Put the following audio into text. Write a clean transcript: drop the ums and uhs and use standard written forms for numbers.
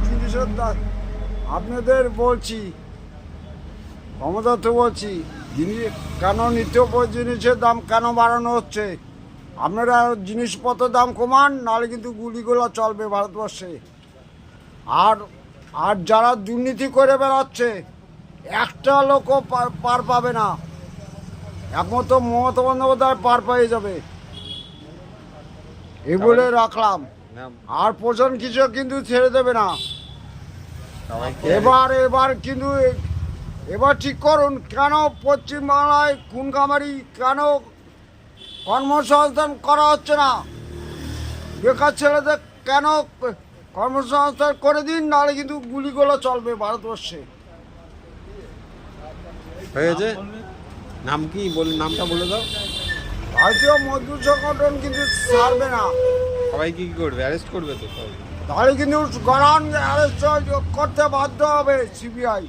জিনিসের দাম আপনাদের বলছি, ক্ষমতা বলছি, জিনিস কেন নিত্য জিনিসের দাম কেন বাড়ানো হচ্ছে? আপনারা জিনিসপত্রের দাম কমান, নাহলে কিন্তু গুলিগুলো চলবে ভারতবর্ষে। আর আর যারা দুর্নীতি করে বেড়াচ্ছে একটা লোকও পার পাবে না, একমাত্র মমতা বন্দ্যোপাধ্যায় পার পেয়ে যাবে, এই বলে রাখলাম। আর প্রশাসন কিছু কিন্তু ছেড়ে দেবে না। এবার কিন্তু এবার ঠিক করুন, কেন পশ্চিমবাংলায় খুনখামারি, কেন কর্মসংস্থান করা হচ্ছে না? বেকার ছেলেদের কেন কর্মসংস্থান করে দিন, নাহলে কিন্তু গুলিগুলো চলবে ভারতবর্ষে। হয়েছে নাম কি নামটা বলে দাও। ভারতীয় মজদুর সংগঠন কিন্তু ছাড়বে না। সবাই কি করবে? অ্যারেস্ট করবে তো সবাই। তাহলে কিন্তু গণান অ্যারেস্ট করতে বাধ্য হবে সিবিআই।